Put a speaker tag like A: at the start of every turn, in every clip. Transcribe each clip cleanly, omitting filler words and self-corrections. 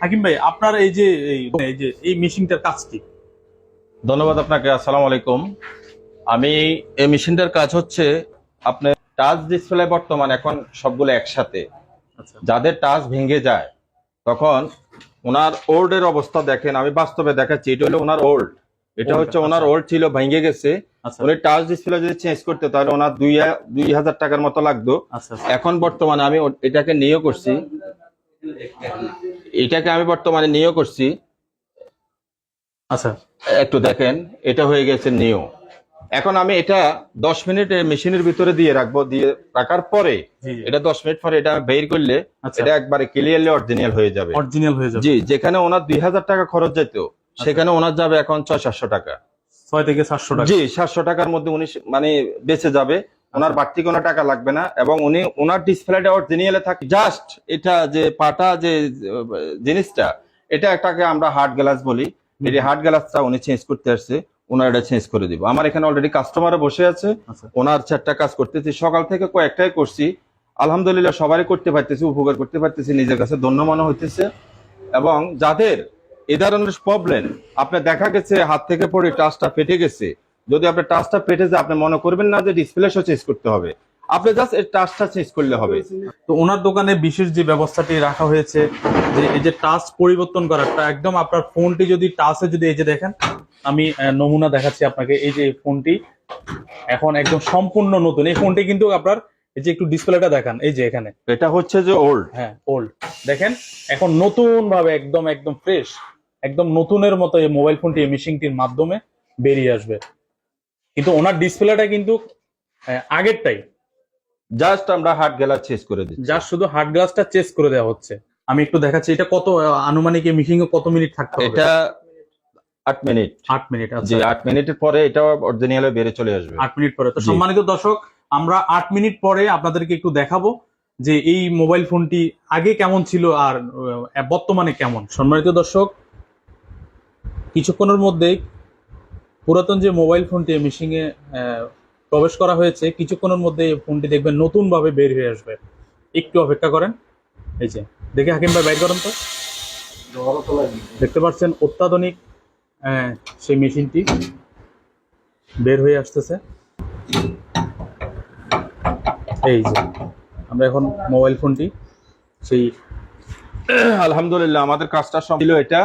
A: হাকিম ভাই, আপনার এই মেশিনটার কাজ কি?
B: ধন্যবাদ আপনাকে। আসসালামু আলাইকুম। আমি এই মেশিনটার কাজ হচ্ছে আপনার টাচ ডিসপ্লে। বর্তমান এখন সবগুলো একসাথে,
A: আচ্ছা
B: যাদের টাচ ভেঙে যায় তখন ওনার ওল্ড এর অবস্থা দেখেন। আমি বাস্তবে দেখাচ্ছি, এটা হলো ওনার ওল্ড। এটা হচ্ছে ওনার ওল্ড ছিল, ভেঙে গেছে।
A: আচ্ছা
B: উনি টাচ ডিসপ্লে যদি চেঞ্জ করতে তাহলে ওনার 2000 টাকার মতো লাগতো।
A: আচ্ছা
B: এখন বর্তমানে আমি এটাকে নিয়ে করছি,
A: আচ্ছা
B: একটু দেখেন, এটা হয়ে গেছে নিউ। এখন আমি এটা 10 মিনিট মেশিনের ভিতরে দিয়ে রাখবো। দিয়ে রাখার পরে
A: জি জি
B: এটা 10 মিনিট পরে এটা বের করলে
A: আচ্ছা,
B: এটা একবারে ক্লিয়ারলি অরিজিনাল হয়ে যাবে।
A: অরিজিনাল হয়ে যাবে।
B: জি, যেখানে ওনার 2000 টাকা খরচ যেত সেখানে ওনার যাবে এখন 600-700 টাকা।
A: 6 থেকে 700 টাকা।
B: জি, 700 টাকার মধ্যে উনি মানে বেঁচে যাবে। ওনার বাড়তি কোনো টাকা লাগবে না, এবং উনি ওনার ডিসপ্লেটা অরিজিনালে থাকে। জাস্ট এটা যে পাটা যে জিনিসটা, এটা একটাকে আমরা হার্ড গ্লাস বলি। এই হার্ড গ্লাসটা উনি চেঞ্জ করতে আসছে, ওনার এটা চেঞ্জ করে দিব। আমার এখানে অলরেডি কাস্টমারও বসে আছে,
A: আচ্ছা
B: ওনার 4টা কাজ করতেছি। সকাল থেকে কয়েকটাই করছি, আলহামদুলিল্লাহ সবারই করতে পারতেছি, উপকার করতে পারতেছি, নিজের কাছে ধন্য মনে হইতেছে। এবং যাদের এ ধরনের প্রবলেম, আপনার দেখা গেছে হাত থেকে পড়ে টাচটা ফেটে গেছে, যদি আপনার টাচটা ফেটে যায় আপনি মনে করবেন না যে ডিসপ্লে চেঞ্জ করতে হবে, আপনি জাস্ট এই টাচটা চেঞ্জ করলে হবে।
A: তো ওনার দোকানে বিশেষ যে ব্যবস্থাটি রাখা হয়েছে, যে এই যে টাচ পরিবর্তন করাটা, একদম আপনার ফোনটি যদি টাচে যদি এই যে দেখেন, আমি নমুনা দেখাচ্ছি আপনাকে। এই যে ফোনটি এখন একদম সম্পূর্ণ নতুন। এই ফোনটি কিন্তু আপনার এই যে একটু ডিসপ্লেটা দেখান, এই যে এখানে,
B: এটা হচ্ছে যে ওল্ড।
A: হ্যাঁ ওল্ড। দেখেন এখন নতুন ভাবে একদম একদম ফ্রেশ, একদম নতুনের মতো এই মোবাইল ফোনটি এই মেশিনটির মাধ্যমে বেরিয়ে আসবে। কিন্তু ওনার ডিসপ্লেটা কিন্তু আগেরটাই,
B: জাস্ট আমরা হার্ড গ্লাস চেঞ্জ করে দিচ্ছি।
A: যা শুধু হার্ড গ্লাসটা চেঞ্জ করে দেওয়া হচ্ছে। আমি একটু দেখাচ্ছি এটা কত আনুমানিক এই মেশিং এ কত মিনিট থাকতে হবে।
B: এটা 8 মিনিট।
A: 8 মিনিট।
B: জি,
A: আচ্ছা
B: 8 মিনিটের পরে এটা অরিজিনালে বেরিয়ে চলে আসবে।
A: 8 মিনিট পরে। তো
B: জি।
A: সম্মানিত দর্শক, আমরা 8 মিনিট পরে আপনাদেরকে একটু দেখাবো যে এই মোবাইল ফোনটি আগে কেমন ছিল আর বর্তমানে কেমন। সম্মানিত দর্শক, কিছুক্ষণের মধ্যেই পুরাতন যে মোবাইল ফোনটি মেশিং এ প্রবেশ করা হয়েছে, কিছুক্ষণের মধ্যে এই ফোনটি দেখবেন নতুন ভাবে বের হয়ে আসবে। একটু অপেক্ষা করেন। এই যে দেখে হাকিম ভাই বাইর করেন তো। দেখতে পাচ্ছেন অত্যাধুনিক সেই মেশিনটি বের হয়ে আসতেছে। এই যে আমরা এখন মোবাইল ফোনটি সেই
B: আলহামদুলিল্লাহ আমাদের কাজটা ছিল এটা,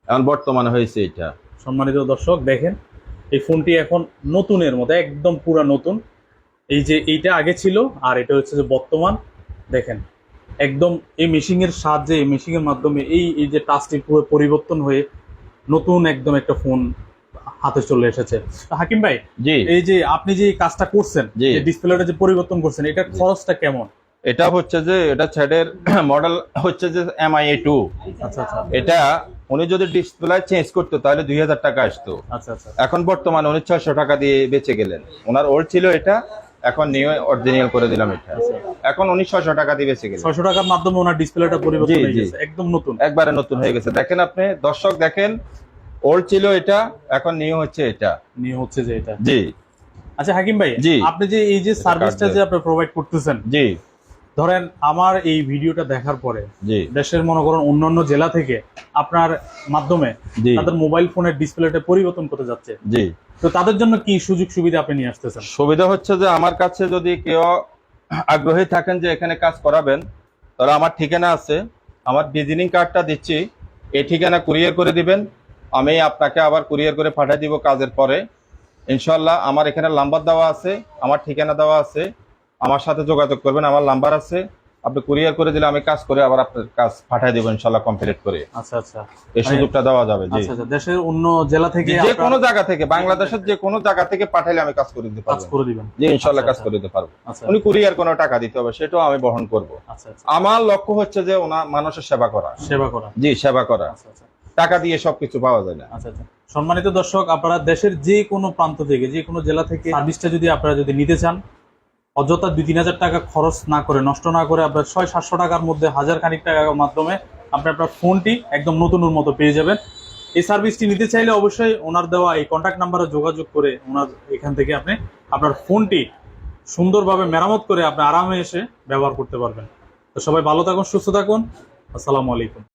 B: এখন বর্তমানে হয়েছে এটা।
A: সম্মানিত দর্শক দেখেন, এই ফোনটি এখন নতুনের মতো, একদম পুরা নতুন। এই যে এইটা আগে ছিল আর এটা হচ্ছে যে বর্তমান। দেখেন একদম এই মেশিং এর সাহায্যে, এই মেশিং এর মাধ্যমে এই যে টাচটি পুরো পরিবর্তন হয়ে নতুন একদম একটা ফোন হাতে চলে এসেছে। তো হাকিম ভাই,
B: জি,
A: এই যে আপনি যে কাজটা করছেন,
B: জি,
A: যে ডিসপ্লেটা যে পরিবর্তন করছেন, এটার খরচটা কেমন?
B: এটা হচ্ছে যে এটা ছাড়ের মডেল হচ্ছে যে MIA2।
A: আচ্ছা আচ্ছা
B: এটা উনি যদি ডিসপ্লে চেঞ্জ করতো তাহলে 2000 টাকা আসতো।
A: আচ্ছা আচ্ছা
B: এখন বর্তমানে উনি 600 টাকা দিয়ে বেঁচে গেলেন। ওনার ওল্ড ছিল এটা, এখন নিউ অরিজিনাল করে দিলাম এটা। এখন উনি 600 টাকা দিয়ে বেঁচে গেলেন।
A: 600 টাকার মাধ্যমে ওনার ডিসপ্লেটা পরিবর্তন
B: জি,
A: হয়ে
B: জি।
A: গেছে, একদম নতুন।
B: একবারে নতুন হয়ে গেছে। দেখেন আপনি দর্শক, দেখেন ওল্ড ছিল এটা, এখন নিউ হচ্ছে এটা।
A: নিয়ে হচ্ছে যে এটা।
B: জি
A: আচ্ছা হাকিম ভাই,
B: জি,
A: আপনি যে এই যে সার্ভিসটা
B: কার্ড
A: যে আপনি প্রোভাইড করতেছেন,
B: জি,
A: ধরেন আমার এই ভিডিওটা দেখার পরে
B: জি,
A: দেশের মনে করেন অন্যান্য জেলা থেকে আপনার মাধ্যমে
B: জি,
A: তাদের মোবাইল ফোনের ডিসপ্লেটা পরিবর্তন করতে যাচ্ছে,
B: জি।
A: তো তাদের জন্য কি সুযোগ সুবিধা আপনি নিয়ে আসতেছেন?
B: সুবিধা হচ্ছে যে আমার কাছে যদি কেউ আগ্রহী থাকেন যে এখানে কাজ করাবেন, তাহলে আমার ঠিকানা আছে, আমার ভিজিটিং কার্ডটা দিচ্ছি, এই ঠিকানা কুরিয়ার করে দিবেন, আমি আপনাকে আবার কুরিয়ার করে পাঠিয়ে দিব কাজের পরে ইনশাল্লাহ। আমার এখানে নাম্বার দেওয়া আছে, আমার ঠিকানা দেওয়া আছে, আমার সাথে যোগাযোগ করবেন, আমার নাম্বার আছে। আপনি কুরিয়ার করে দিলে আমি কাজ করে আবার আপনার কাজ পাঠিয়ে দেবো ইনশাল্লাহ কমপ্লিট করে।
A: আচ্ছা আচ্ছা,
B: এই সুযোগটা দেওয়া যাবে। জি,
A: আচ্ছা আচ্ছা, দেশের অন্য জেলা থেকে
B: যে কোনো জায়গা থেকে, বাংলাদেশের যে কোনো জায়গা থেকে পাঠাইলে আমি কাজ করে দিতে
A: কাজ
B: পারবো।
A: করে দিবেন?
B: জি, ইনশাল্লাহ
A: আচ্ছা,
B: কাজ করে দিতে পারবো।
A: আচ্ছা
B: উনি কুরিয়ার কোনো টাকা দিতে হবে, সেটাও আমি বহন করব।
A: আচ্ছা আচ্ছা,
B: আমার লক্ষ্য হচ্ছে যে ওনার মানুষের সেবা করা।
A: সেবা করা।
B: জি, সেবা করা।
A: আচ্ছা আচ্ছা
B: টাকা দিয়ে সবকিছু পাওয়া যায় না।
A: আচ্ছা আচ্ছা। সম্মানিত দর্শক, আপনারা দেশের যে কোনো প্রান্ত থেকে, যে কোনো জেলা থেকে সার্ভিসটা যদি আপনারা যদি নিতে চান, অযথা 2-3 হাজার টাকা খরচ না করে, নষ্ট না করে, আপনার 600-700 টাকার মধ্যে, হাজার খানিক টাকার মাধ্যমে আপনি আপনার ফোনটি একদম নতুনের মতো পেয়ে যাবেন। এই সার্ভিসটি নিতে চাইলে অবশ্যই ওনার দেওয়া এই কন্ট্যাক্ট নাম্বারে যোগাযোগ করে ওনার এখান থেকে আপনি আপনার ফোনটি সুন্দরভাবে মেরামত করে আপনি আরামে এসে ব্যবহার করতে পারবেন। তো সবাই ভালো থাকুন, সুস্থ থাকুন। আসসালামু আলাইকুম।